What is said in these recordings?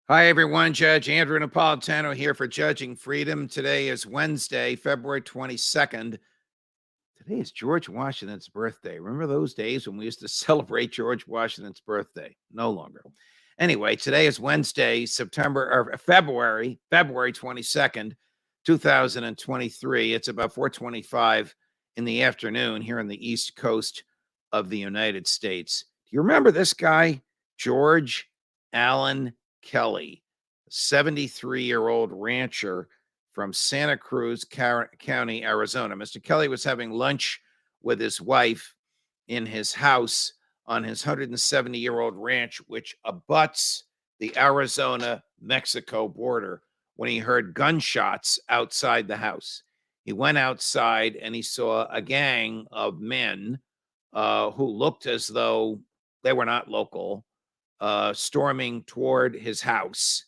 Hi, everyone. Judge Andrew Napolitano here for Judging Freedom. Today is Wednesday, February 22nd. Today is George Washington's birthday. Remember those days when we used to celebrate George Washington's birthday? No longer. Anyway, today is Wednesday, February 22nd, 2023. It's about 4:25 in the afternoon here on the East Coast of the United States. Do you remember this guy, George Allen Kelly, a 73-year-old rancher from Santa Cruz County, Arizona? Mr. Kelly was having lunch with his wife in his house on his 170-year-old ranch, which abuts the Arizona-Mexico border, when he heard gunshots outside the house. He went outside and he saw a gang of men who looked as though they were not local, storming toward his house.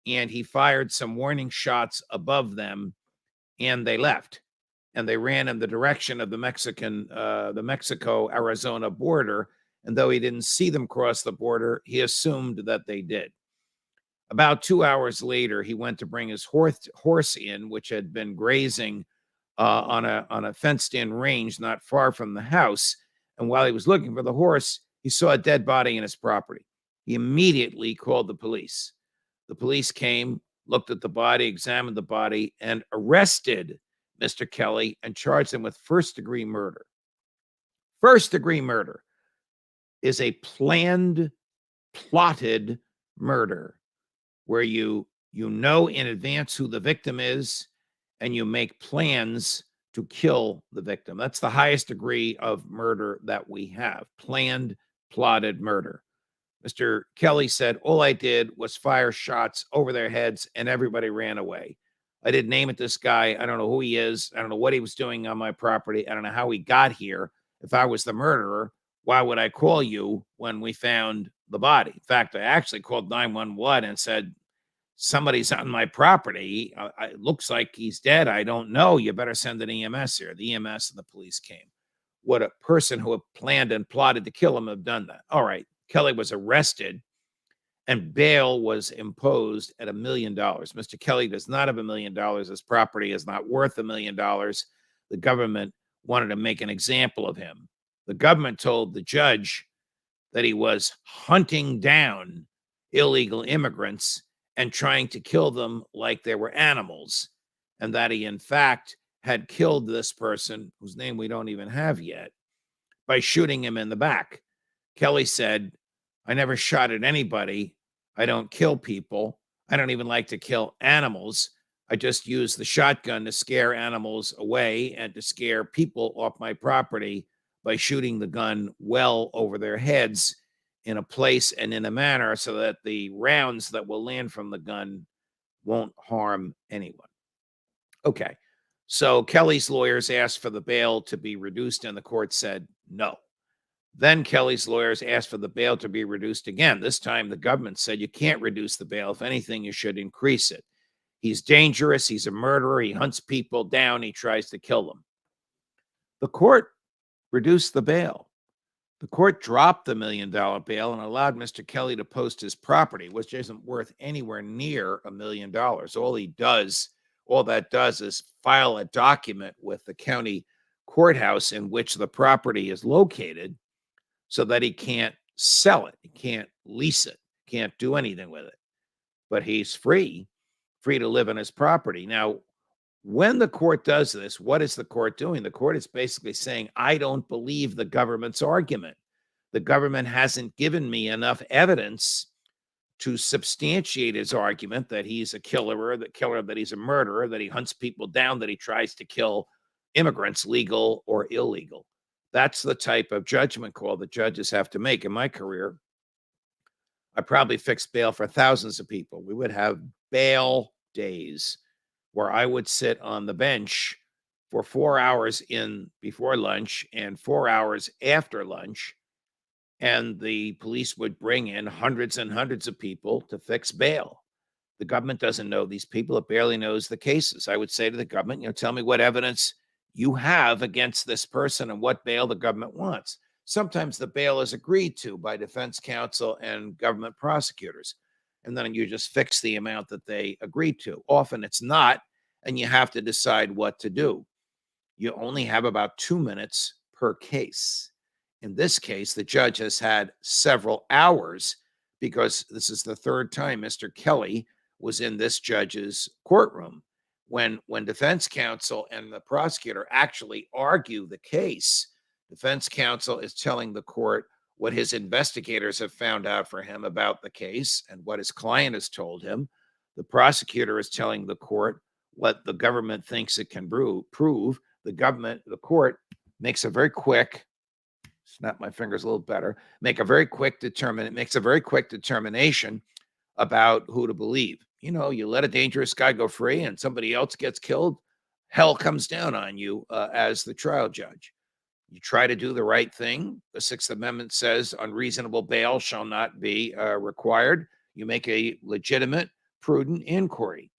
And he fired some warning shots above them, and they left. And they ran in the direction of the Mexico-Arizona border. And though he didn't see them cross the border, he assumed that they did. About 2 hours later, he went to bring his horse in, which had been grazing on a fenced-in range not far from the house. And while he was looking for the horse, he saw a dead body in his property. He immediately called the police. The police came, looked at the body, examined the body, and arrested Mr. Kelly and charged him with first-degree murder. First-degree murder is a planned, plotted murder where you know in advance who the victim is and you make plans to kill the victim. That's the highest degree of murder that we have: planned, plotted murder. Mr. Kelly said, all I did was fire shots over their heads and everybody ran away. I didn't name it this guy. I don't know who he is. I don't know what he was doing on my property. I don't know how he got here. If I was the murderer, why would I call you when we found the body? In fact, I actually called 911 and said, somebody's on my property. It looks like he's dead. I don't know. You better send an EMS here. The EMS and the police came. Would a person who had planned and plotted to kill him have done that? All right. Kelly was arrested and bail was imposed at $1 million. Mr. Kelly does not have $1 million. His property is not worth $1 million. The government wanted to make an example of him. The government told the judge that he was hunting down illegal immigrants and trying to kill them like they were animals, and that he, in fact, had killed this person, whose name we don't even have yet, by shooting him in the back. Kelly said, I never shot at anybody. I don't kill people. I don't even like to kill animals. I just use the shotgun to scare animals away and to scare people off my property by shooting the gun well over their heads in a place and in a manner so that the rounds that will land from the gun won't harm anyone. Okay. So Kelly's lawyers asked for the bail to be reduced, and the court said no. Then Kelly's lawyers asked for the bail to be reduced again. This time, the government said you can't reduce the bail. If anything, you should increase it. He's dangerous. He's a murderer. He hunts people down. He tries to kill them. The court reduced the bail. The court dropped the $1 million bail and allowed Mr. Kelly to post his property, which isn't worth anywhere near $1 million. All that does is file a document with the county courthouse in which the property is located so that he can't sell it. He can't lease it, can't do anything with it. But he's free to live on his property. Now, when the court does this, what is the court doing? The court is basically saying, I don't believe the government's argument. The government hasn't given me enough evidence to substantiate his argument that he's a killer, that he's a murderer, that he hunts people down, that he tries to kill immigrants, legal or illegal. That's the type of judgment call that judges have to make. In my career, I probably fixed bail for thousands of people. We would have bail days where I would sit on the bench for 4 hours in before lunch and 4 hours after lunch, and the police would bring in hundreds and hundreds of people to fix bail. The government doesn't know these people. It barely knows the cases. I would say to the government, tell me what evidence you have against this person and what bail the government wants. Sometimes the bail is agreed to by defense counsel and government prosecutors. and then you just fix the amount that they agreed to. Often it's not, and you have to decide what to do. You only have about 2 minutes per case. In this case, the judge has had several hours because this is the third time Mr. Kelly was in this judge's courtroom. When defense counsel and the prosecutor actually argue the case, defense counsel is telling the court what his investigators have found out for him about the case and what his client has told him. The prosecutor is telling the court what the government thinks it can prove. The court makes a very quick, snap my fingers a little better, makes a very quick determination about who to believe. You know, you let a dangerous guy go free and somebody else gets killed, hell comes down on you as the trial judge. You try to do the right thing. The Sixth Amendment says unreasonable bail shall not be required. You make a legitimate, prudent inquiry.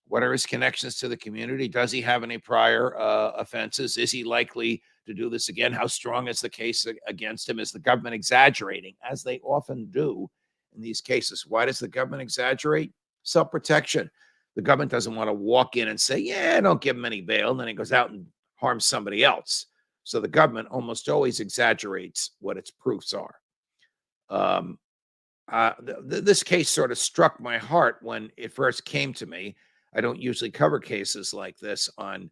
What are his connections to the community? Does he have any prior offenses? Is he likely to do this again? How strong is the case against him? Is the government exaggerating, as they often do in these cases? Why does the government exaggerate? Self-protection. The government doesn't want to walk in and say, yeah, don't give him any bail, and then he goes out and harms somebody else. So the government almost always exaggerates what its proofs are. This case sort of struck my heart when it first came to me. I don't usually cover cases like this on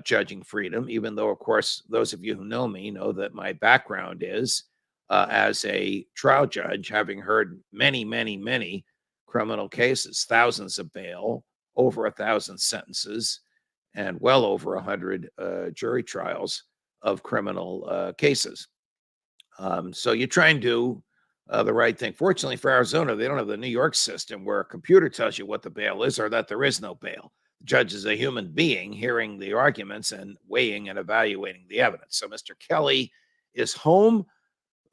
Judging Freedom, even though, of course, those of you who know me know that my background is as a trial judge, having heard many, many, many criminal cases, thousands of bail, over 1,000 sentences, and well over 100 jury trials of criminal cases. So you try and do the right thing. Fortunately for Arizona, they don't have the New York system where a computer tells you what the bail is or that there is no bail. The judge is a human being hearing the arguments and weighing and evaluating the evidence. So Mr. Kelly is home.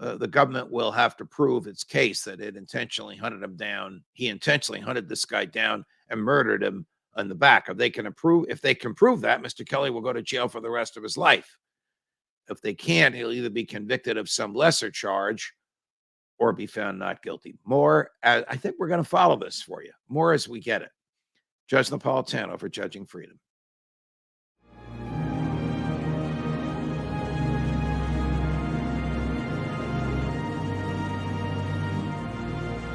The government will have to prove its case that it intentionally hunted him down. He intentionally hunted this guy down and murdered him in the back. If they can prove that, Mr. Kelly will go to jail for the rest of his life. If they can't, he'll either be convicted of some lesser charge or be found not guilty. More, I think we're going to follow this for you, more as we get it. Judge Napolitano for Judging Freedom.